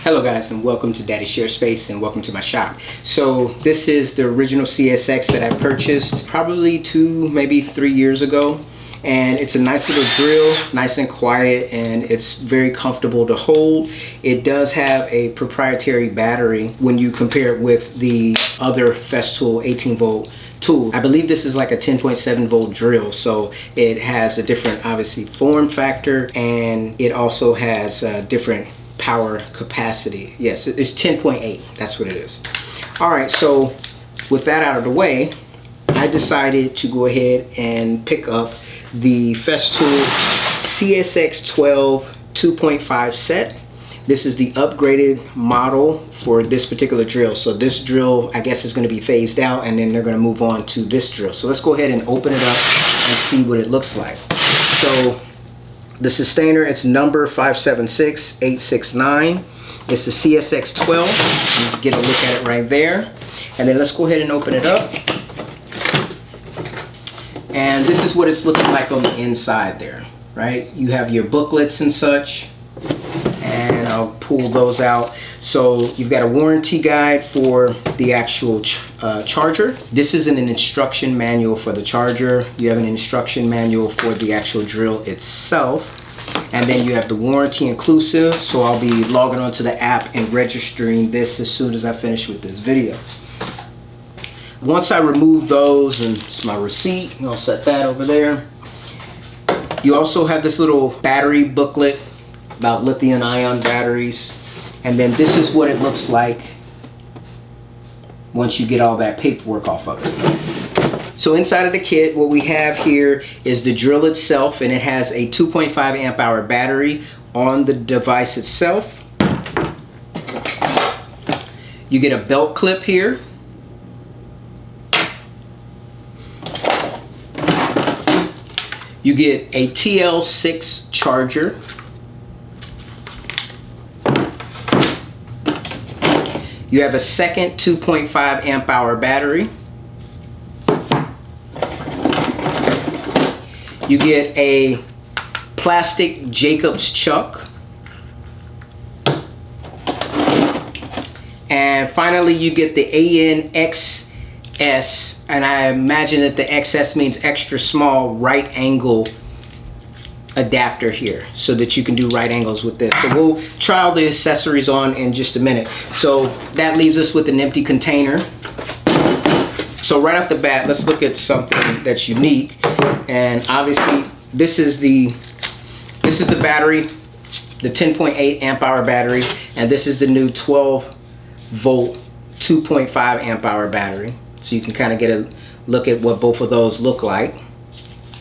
Hello guys, and welcome to Daddy Share Space, and welcome to my shop. So this is the original CSX that I purchased probably 2, maybe 3 years ago. And it's a nice little drill, nice and quiet, and it's very comfortable to hold. It does have a proprietary battery when you compare it with the other Festool 18 volt tool. I believe this is like a 10.7 volt drill, so it has a different, obviously, form factor, and it also has different power capacity. Yes, it's 10.8, that's what it is. All right, so with that out of the way, I decided to go ahead and pick up the Festool CXS 12 2.5 set. This is the upgraded model for this particular drill. So this drill, I guess, is going to be phased out, and then they're going to move on to this drill. So let's go ahead and open it up and see what it looks like. So the sustainer, it's number 576869. It's the CXS 12. You can get a look at it right there. And then let's go ahead and open it up. And this is what it's looking like on the inside there, right? You have your booklets and such, and I'll pull those out. So you've got a warranty guide for the actual charger. This isn't an instruction manual for the charger. You have an instruction manual for the actual drill itself. And then you have the warranty inclusive. So I'll be logging onto the app and registering this as soon as I finish with this video. Once I remove those, and it's my receipt, I'll set that over there. You also have this little battery booklet about lithium-ion batteries. And then this is what it looks like once you get all that paperwork off of it. So inside of the kit, what we have here is the drill itself, and it has a 2.5 amp hour battery on the device itself. You get a belt clip here. You get a TL6 charger. You have a second 2.5 amp hour battery. You get a plastic Jacobs chuck. And finally, you get the ANXS. And I imagine that the XS means extra small right angle adapter here, so that you can do right angles with this. So we'll try all the accessories on in just a minute. So that leaves us with an empty container. So right off the bat, let's look at something that's unique. And obviously this is the battery, the 10.8 amp hour battery, and this is the new 12 volt 2.5 amp hour battery. So you can kind of get a look at what both of those look like.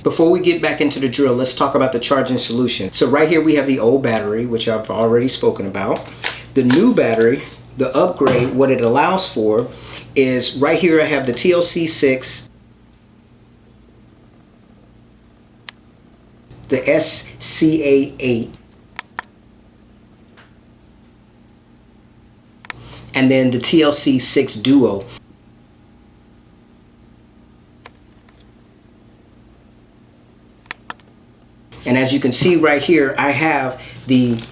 Before we get back into the drill, let's talk about the charging solution. So right here we have the old battery, which I've already spoken about. The new battery, the upgrade, what it allows for is right here I have the TLC6, the SCA8, and then the TLC6 Duo. And as you can see right here, I have the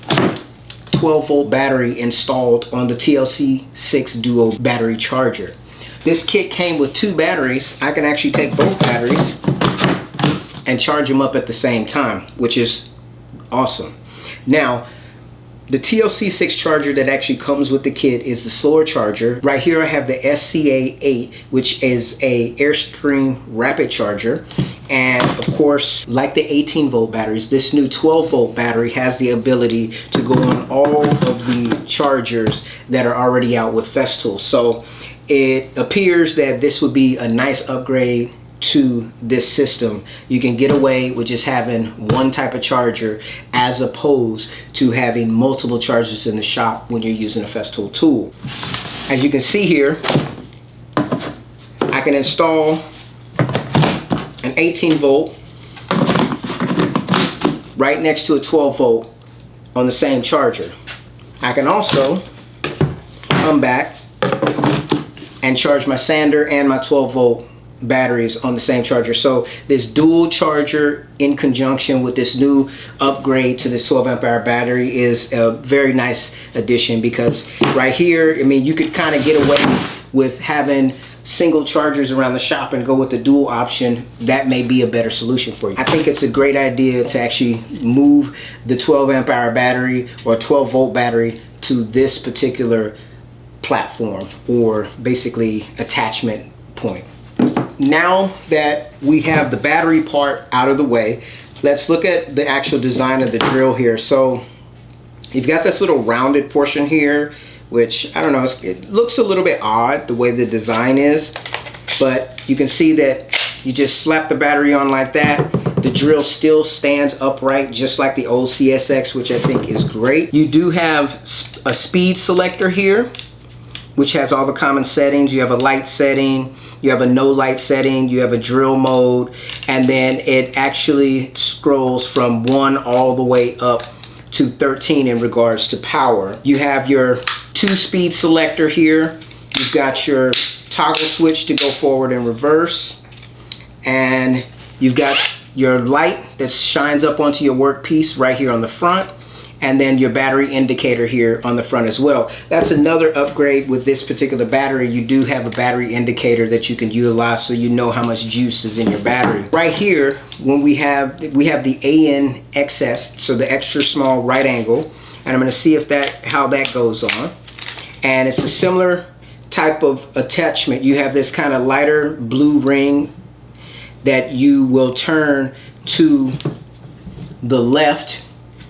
12 volt battery installed on the TLC6 Duo battery charger. This kit came with 2 batteries. I can actually take both batteries and charge them up at the same time, which is awesome. Now, the TLC6 charger that actually comes with the kit is the slower charger. Right here I have the SCA8, which is a Airstream rapid charger. And of course, like the 18 volt batteries, this new 12 volt battery has the ability to go on all of the chargers that are already out with Festool. So it appears that this would be a nice upgrade to this system. You can get away with just having one type of charger as opposed to having multiple chargers in the shop when you're using a Festool tool. As you can see here, I can install an 18 volt right next to a 12 volt on the same charger. I can also come back and charge my sander and my 12 volt batteries on the same charger. So this dual charger in conjunction with this new upgrade to this 12 amp hour battery is a very nice addition, because right here, I mean, you could kind of get away with having single chargers around the shop and go with the dual option. That may be a better solution for you. I think it's a great idea to actually move the 12 amp hour battery or 12 volt battery to this particular platform, or basically attachment point. Now that we have the battery part out of the way, let's look at the actual design of the drill here. So you've got this little rounded portion here, which I don't know, it looks a little bit odd the way the design is, but you can see that you just slap the battery on like that. The drill still stands upright just like the old CSX, which I think is great. You do have a speed selector here, which has all the common settings. You have a light setting, you have a no light setting, you have a drill mode, and then it actually scrolls from 1 all the way up to 13 in regards to power. You have your 2-speed selector here. You've got your toggle switch to go forward and reverse, and you've got your light that shines up onto your workpiece right here on the front, and then your battery indicator here on the front as well. That's another upgrade with this particular battery. You do have a battery indicator that you can utilize, so you know how much juice is in your battery. Right here, when we have the AN-XS, so the extra small right angle, and I'm going to see if how that goes on. And it's a similar type of attachment. You have this kind of lighter blue ring that you will turn to the left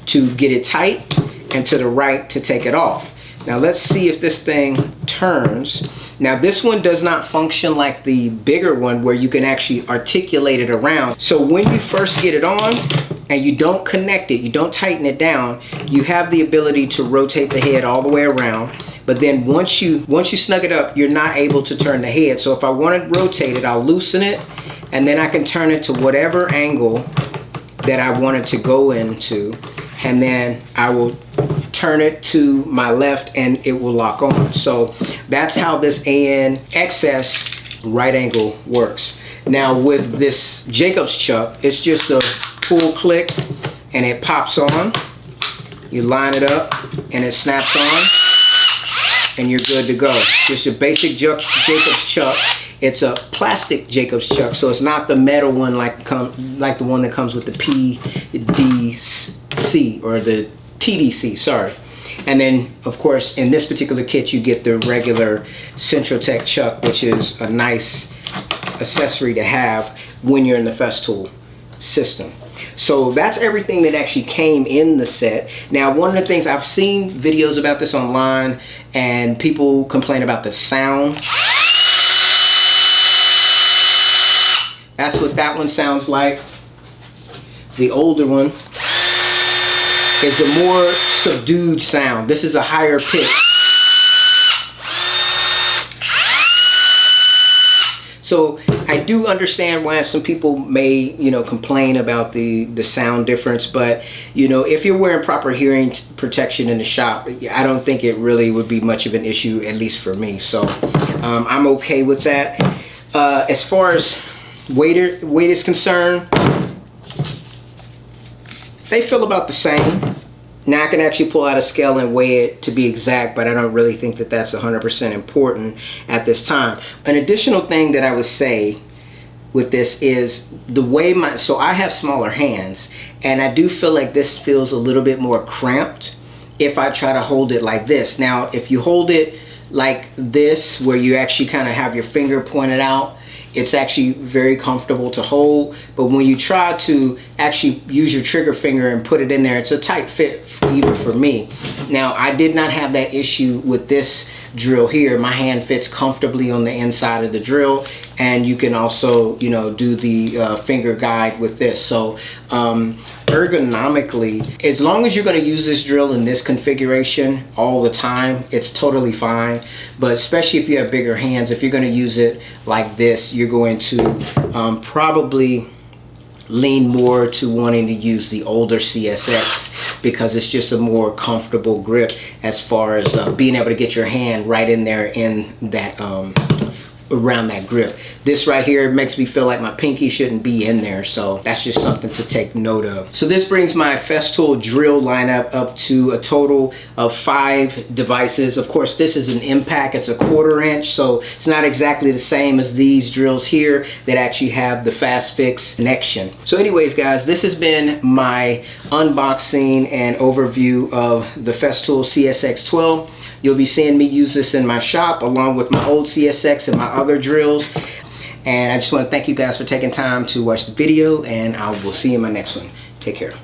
to get it tight, and to the right to take it off. Now let's see if this thing turns. Now this one does not function like the bigger one where you can actually articulate it around. So when you first get it on and you don't connect it, you don't tighten it down, you have the ability to rotate the head all the way around. But then once you snug it up, you're not able to turn the head. So if I want to rotate it, I'll loosen it, and then I can turn it to whatever angle that I want it to go into, and then I will turn it to my left and it will lock on. So that's how this AN-XS right angle works. Now with this Jacobs chuck, it's just a pull click and it pops on. You line it up and it snaps on and you're good to go. Just a basic Jacobs chuck. It's a plastic Jacobs chuck, so it's not the metal one like the one that comes with the PDC or the TDC, sorry. And then, of course, in this particular kit, you get the regular Central Tech chuck, which is a nice accessory to have when you're in the Festool system. So that's everything that actually came in the set. Now, one of the things, I've seen videos about this online, and people complain about the sound. That's what that one sounds like. The older one is a more subdued sound. This is a higher pitch. So I do understand why some people may, complain about the sound difference, but if you're wearing proper hearing protection in the shop, I don't think it really would be much of an issue, at least for me. So I'm okay with that. As far as weight is concerned, they feel about the same. Now I can actually pull out a scale and weigh it to be exact, but I don't really think that that's 100% important at this time. An additional thing that I would say with this is the way so I have smaller hands, and I do feel like this feels a little bit more cramped if I try to hold it like this. Now if you hold it like this, where you actually kind of have your finger pointed out, it's actually very comfortable to hold. But when you try to actually use your trigger finger and put it in there, it's a tight fit even for me. Now I did not have that issue with this drill here. My hand fits comfortably on the inside of the drill, and you can also do the finger guide with this. So ergonomically, as long as you're going to use this drill in this configuration all the time, it's totally fine. But especially if you have bigger hands, if you're going to use it like this, you're going to probably lean more to wanting to use the older CSX, because it's just a more comfortable grip as far as being able to get your hand right in there in that around that grip. This right here makes me feel like my pinky shouldn't be in there, so that's just something to take note of. So this brings my Festool drill lineup up to a total of 5 devices. Of course, this is an impact, it's a 1/4 inch, so it's not exactly the same as these drills here that actually have the fast fix connection. So anyways guys, this has been my unboxing and overview of the Festool CSX 12. You'll be seeing me use this in my shop along with my old CSX and my other drills. And I just want to thank you guys for taking time to watch the video, and I will see you in my next one. Take care.